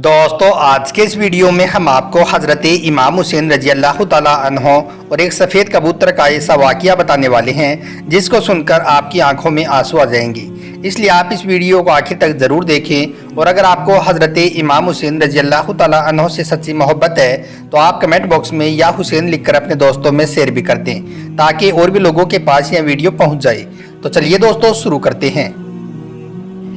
दोस्तों आज के इस वीडियो में हम आपको हज़रत इमाम हुसैन रजी अल्लाह ताला अन्हो और एक सफ़ेद कबूतर का ऐसा वाक़या बताने वाले हैं जिसको सुनकर आपकी आंखों में आंसू आ जाएंगे। इसलिए आप इस वीडियो को आखिर तक ज़रूर देखें और अगर आपको हज़रत इमाम हुसैन रजी अल्लाह ताला अन्हो से सच्ची मोहब्बत है तो आप कमेंट बॉक्स में या हुसैन लिखकर अपने दोस्तों में शेयर भी कर दें ताकि और भी लोगों के पास यह वीडियो पहुँच जाए। तो चलिए दोस्तों शुरू करते हैं।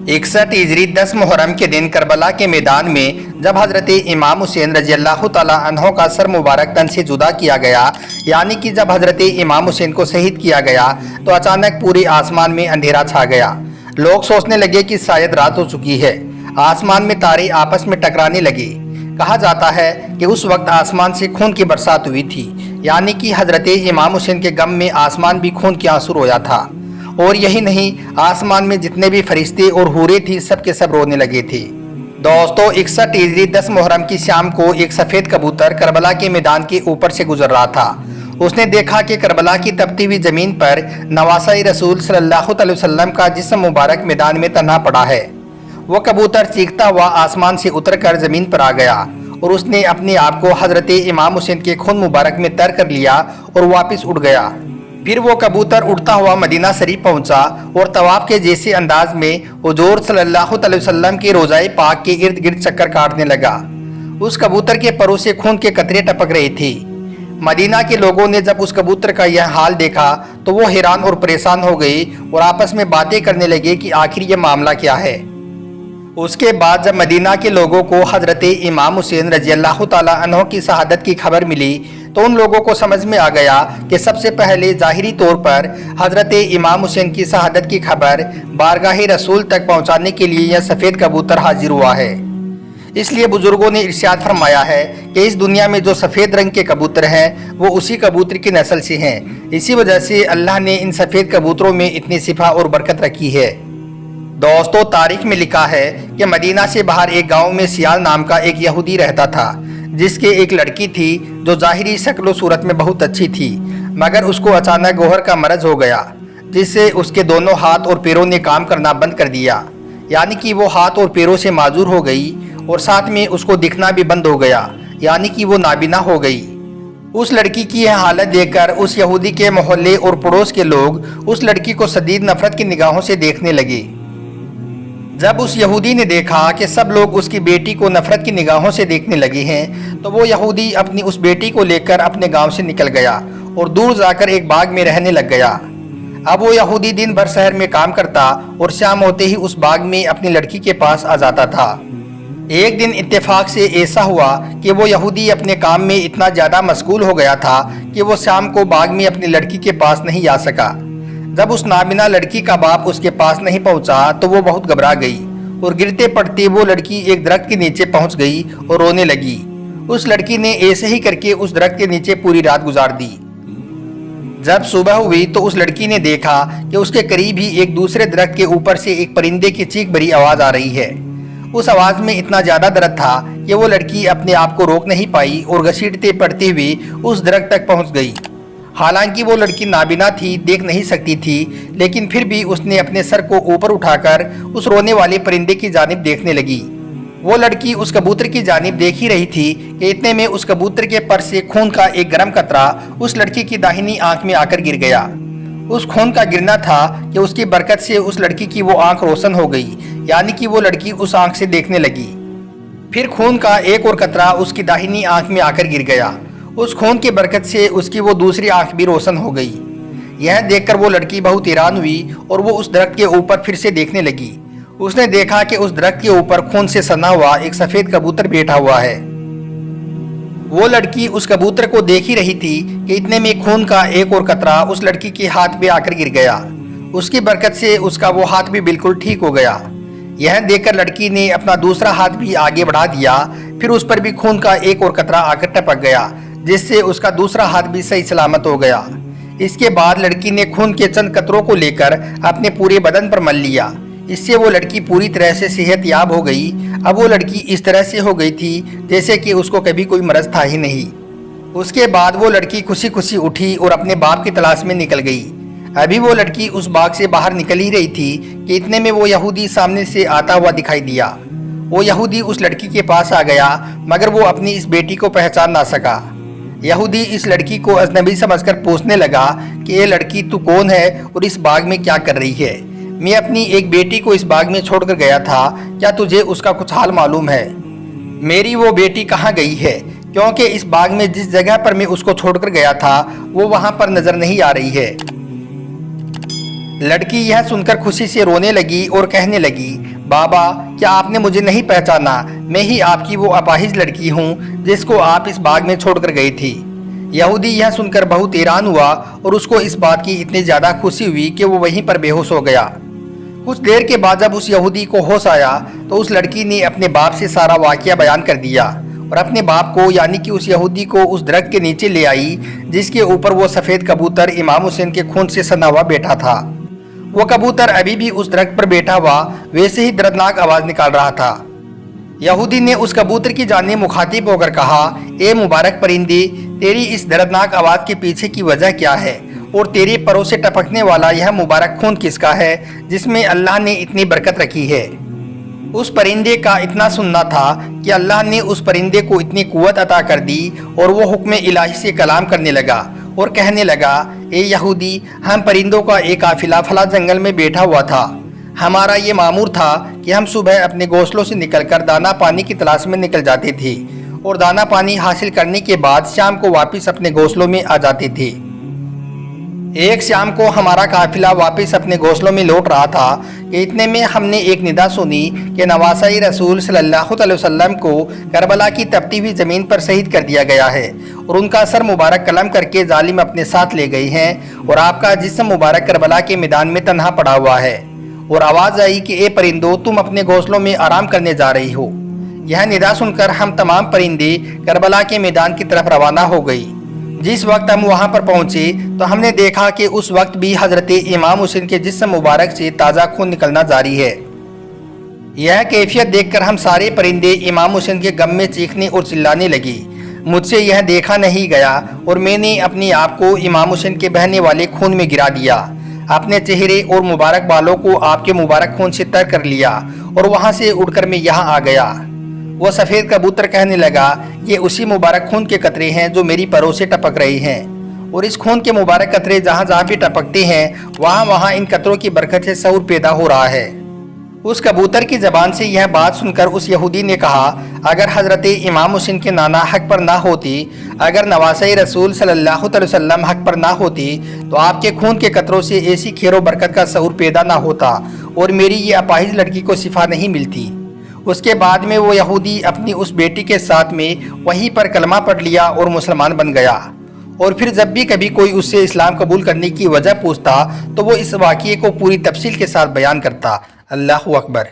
61 हिजरी 10 मुहर्रम के दिन करबला के मैदान में जब हज़रत इमाम हुसैन रजी अल्लाह ताला अन्हो का सर मुबारक तन से जुदा किया गया, यानी कि जब हज़रत इमाम हुसैन को शहीद किया गया तो अचानक पूरे आसमान में अंधेरा छा गया। लोग सोचने लगे कि शायद रात हो चुकी है। आसमान में तारे आपस में टकराने लगे। कहा जाता है कि उस वक्त आसमान से खून की बरसात हुई थी, यानी कि हज़रत इमाम हुसैन के गम में आसमान भी खून के आंसू रोया था। और यही नहीं, आसमान में जितने भी फरिश्ते और हूरे थी सब के सब रोने लगे थे। दोस्तों 61 हिजरी 10 मुहर्रम की शाम को एक सफ़ेद कबूतर करबला के मैदान के ऊपर से गुजर रहा था। उसने देखा कि करबला की तपती हुई ज़मीन पर नवासा रसूल सल्लल्लाहु अलैहि वसल्लम का जिस्म मुबारक मैदान में तन्हा पड़ा है। वो कबूतर चीखता हुआ आसमान से उतरकर ज़मीन पर आ गया और उसने अपने आप को हज़रत इमाम हुसैन के खून मुबारक में तर कर लिया और वापस उड़ गया। फिर वो कबूतर उड़ता हुआ मदीना शरीफ पहुंचा और तवाफ के जैसे अंदाज में हुजूर सल्लल्लाहु अलैहि वसल्लम के रोज़ाए पाक के इर्द गिर्द चक्कर काटने लगा। उस कबूतर के परों से खून के कतरे टपक रहे थे। मदीना के लोगों ने जब उस कबूतर का यह हाल देखा तो वो हैरान और परेशान हो गए और आपस में बातें करने लगे कि आखिर ये मामला क्या है। उसके बाद जब मदीना के लोगों को हज़रत इमाम हुसैन रजी अल्लाह ताला अन्हो की शहादत की खबर मिली तो उन लोगों को समझ में आ गया कि सबसे पहले ज़ाहिरी तौर पर हज़रत इमाम हुसैन की शहादत की खबर बारगाह रसूल तक पहुंचाने के लिए यह सफ़ेद कबूतर हाजिर हुआ है। इसलिए बुजुर्गों ने इरशाद फरमाया है कि इस दुनिया में जो सफ़ेद रंग के कबूतर हैं वो उसी कबूतर की नस्ल से हैं। इसी वजह से अल्लाह ने इन सफ़ेद कबूतरों में इतनी सिफा और बरकत रखी है। दोस्तों तारीख में लिखा है कि मदीना से बाहर एक गाँव में सियाल नाम का एक यहूदी रहता था जिसके एक लड़की थी जो ज़ाहिरी शक्ल सूरत में बहुत अच्छी थी, मगर उसको अचानक गोहर का मरज हो गया जिससे उसके दोनों हाथ और पैरों ने काम करना बंद कर दिया, यानी कि वो हाथ और पैरों से माजूर हो गई और साथ में उसको दिखना भी बंद हो गया, यानी कि वो नाबीना हो गई। उस लड़की की यह हालत देखकर उस यहूदी के मोहल्ले और पड़ोस के लोग उस लड़की को शदीद नफरत की निगाहों से देखने लगे। जब उस यहूदी ने देखा कि सब लोग उसकी बेटी को नफरत की निगाहों से देखने लगे हैं तो वो यहूदी अपनी उस बेटी को लेकर अपने गांव से निकल गया और दूर जाकर एक बाग में रहने लग गया। अब वो यहूदी दिन भर शहर में काम करता और शाम होते ही उस बाग में अपनी लड़की के पास आ जाता था। एक दिन इत्तेफाक से ऐसा हुआ कि वो यहूदी अपने काम में इतना ज़्यादा मशगूल हो गया था कि वो शाम को बाग में अपनी लड़की के पास नहीं आ सका। जब उस नाबिना लड़की का बाप उसके पास नहीं पहुंचा तो वो बहुत घबरा गई और गिरते पड़ते वो लड़की एक दरख्त के नीचे पहुंच गई और रोने लगी। उस लड़की ने ऐसे ही करके उस दरख्त के नीचे पूरी रात गुजार दी। जब सुबह हुई तो उस लड़की ने देखा कि उसके करीब ही एक दूसरे दरख्त के ऊपर से एक परिंदे की चीख भरी आवाज़ आ रही है। उस आवाज़ में इतना ज़्यादा दर्द था कि वो लड़की अपने आप को रोक नहीं पाई और घसीटते पड़ते हुए उस दरख्त तक पहुँच गई। हालांकि वो लड़की नाबिना थी, देख नहीं सकती थी, लेकिन फिर भी उसने अपने सर को ऊपर उठाकर उस रोने वाले परिंदे की जानिब देखने लगी। वो लड़की उस कबूतर की जानिब देख ही रही थी कि इतने में उस कबूतर के पर से खून का एक गर्म कतरा उस लड़की की दाहिनी आंख में आकर गिर गया। उस खून का गिरना था कि उसकी बरकत से उस लड़की की वो आंख रोशन हो गई, यानी कि वो लड़की उस आंख से देखने लगी। फिर खून का एक और कतरा उसकी दाहिनी आंख में आकर गिर गया। उस खून की बरकत से उसकी वो दूसरी आंख भी रोशन हो गई। यह देखकर वो लड़की बहुत हैरान हुई और वो उस दरख्त के ऊपर फिर से देखने लगी। उसने देखा कि उस दरख्त के ऊपर खून से सना हुआ एक सफ़ेद कबूतर बैठा हुआ है। वो लड़की उस कबूतर को देख ही रही थी कि इतने में खून का एक और कतरा उस लड़की के हाथ पे आकर गिर गया। उसकी बरकत से उसका वो हाथ भी बिल्कुल ठीक हो गया। यह देखकर लड़की ने अपना दूसरा हाथ भी आगे बढ़ा दिया। फिर उस पर भी खून का एक और कतरा आकर टपक गया, जिससे उसका दूसरा हाथ भी सही सलामत हो गया। इसके बाद लड़की ने खून के चंद कतरों को लेकर अपने पूरे बदन पर मल लिया। इससे वो लड़की पूरी तरह से सेहतयाब हो गई। अब वो लड़की इस तरह से हो गई थी जैसे कि उसको कभी कोई मर्ज था ही नहीं। उसके बाद वो लड़की खुशी खुशी उठी और अपने बाप की तलाश में निकल गई। अभी वो लड़की उस बाग से बाहर निकल ही रही थी कि इतने में वो यहूदी सामने से आता हुआ दिखाई दिया। वो यहूदी उस लड़की के पास आ गया, मगर वो अपनी इस बेटी को पहचान ना सका। यहूदी इस लड़की को अजनबी समझकर पूछने लगा कि ये लड़की तू कौन है और इस बाग में क्या कर रही है? मैं अपनी एक बेटी को इस बाग में छोड़कर गया था, क्या तुझे उसका कुछ हाल मालूम है? मेरी वो बेटी कहाँ गई है? क्योंकि इस बाग में जिस जगह पर मैं उसको छोड़कर गया था वो वहाँ पर नजर नहीं आ रही है। लड़की यह सुनकर खुशी से रोने लगी और कहने लगी, बाबा क्या आपने मुझे नहीं पहचाना? मैं ही आपकी वो अपाहिज लड़की हूँ जिसको आप इस बाग में छोड़कर गई थी। यहूदी यह सुनकर बहुत हैरान हुआ और उसको इस बात की इतनी ज़्यादा खुशी हुई कि वो वहीं पर बेहोश हो गया। कुछ देर के बाद जब उस यहूदी को होश आया तो उस लड़की ने अपने बाप से सारा वाक़या बयान कर दिया और अपने बाप को यानी कि उस यहूदी को उस दरख्त के नीचे ले आई जिसके ऊपर वो सफ़ेद कबूतर इमाम हुसैन के खून से सना हुआ बैठा था। वो कबूतर अभी भी उस दरख्त पर बैठा हुआ वैसे ही दर्दनाक आवाज़ निकाल रहा था। यहूदी ने उस कबूतर की जानिब मुखातिब होकर कहा, ए मुबारक परिंदे, तेरी इस दर्दनाक आवाज़ के पीछे की वजह क्या है और तेरे परों से टपकने वाला यह मुबारक खून किसका है जिसमें अल्लाह ने इतनी बरकत रखी है? उस परिंदे का इतना सुनना था कि अल्लाह ने उस परिंदे को इतनी कुव्वत अता कर दी और वो हुक्म इलाही से कलाम करने लगा और कहने लगा, ए यहूदी, हम परिंदों का एक काफिला फला जंगल में बैठा हुआ था। हमारा ये मामूर था कि हम सुबह अपने घोंसलों से निकलकर दाना पानी की तलाश में निकल जाते थे और दाना पानी हासिल करने के बाद शाम को वापस अपने घोंसलों में आ जाते थे। एक शाम को हमारा काफिला वापस अपने घोंसलों में लौट रहा था कि इतने में हमने एक निदा सुनी कि नवासाई रसूल सल्लल्लाहु अलैहि वसल्लम को करबला की तपती हुई ज़मीन पर शहीद कर दिया गया है और उनका सर मुबारक कलम करके जालिम अपने साथ ले गई हैं और आपका जिस्म मुबारक करबला के मैदान में तन्हा पड़ा हुआ है। और आवाज़ आई कि ए परिंदो, तुम अपने घोंसलों में आराम करने जा रही हो। यह निदा सुनकर हम तमाम परिंदे करबला के मैदान की तरफ रवाना हो गई। जिस वक्त हम वहां पर पहुंचे तो हमने देखा कि उस वक्त भी हजरत इमाम हुसैन के जिस्म मुबारक से ताज़ा खून निकलना जारी है। यह कैफियत देखकर हम सारे परिंदे इमाम हुसैन के गम में चीखने और चिल्लाने लगी। मुझसे यह देखा नहीं गया और मैंने अपने आप को इमाम हुसैन के बहने वाले खून में गिरा दिया। अपने चेहरे और मुबारक बालों को आपके मुबारक खून से तर कर लिया और वहां से उड़कर मैं यहाँ आ गया। वो सफ़ेद कबूतर कहने लगा, ये उसी मुबारक खून के कतरे हैं जो मेरी परों से टपक रहे हैं और इस खून के मुबारक कतरे जहाँ जहाँ भी टपकते हैं वहाँ वहाँ इन कतरों की बरकत से शऊर पैदा हो रहा है। उस कबूतर की ज़बान से यह बात सुनकर उस यहूदी ने कहा, अगर हज़रत इमाम हुसैन के नाना हक पर ना होती, अगर नवासाई रसूल सल्लल्लाहु अलैहि वसल्लम हक पर ना होती तो आपके खून के कतरों से ऐसी खैर बरकत का शऊर पैदा ना होता और मेरी ये अपाहिज लड़की को शिफा नहीं मिलती। उसके बाद में वो यहूदी अपनी उस बेटी के साथ में वहीं पर कलमा पढ़ लिया और मुसलमान बन गया। और फिर जब भी कभी कोई उससे इस्लाम कबूल करने की वजह पूछता तो वो इस वाक़ये को पूरी तफसील के साथ बयान करता। अल्लाहु अकबर।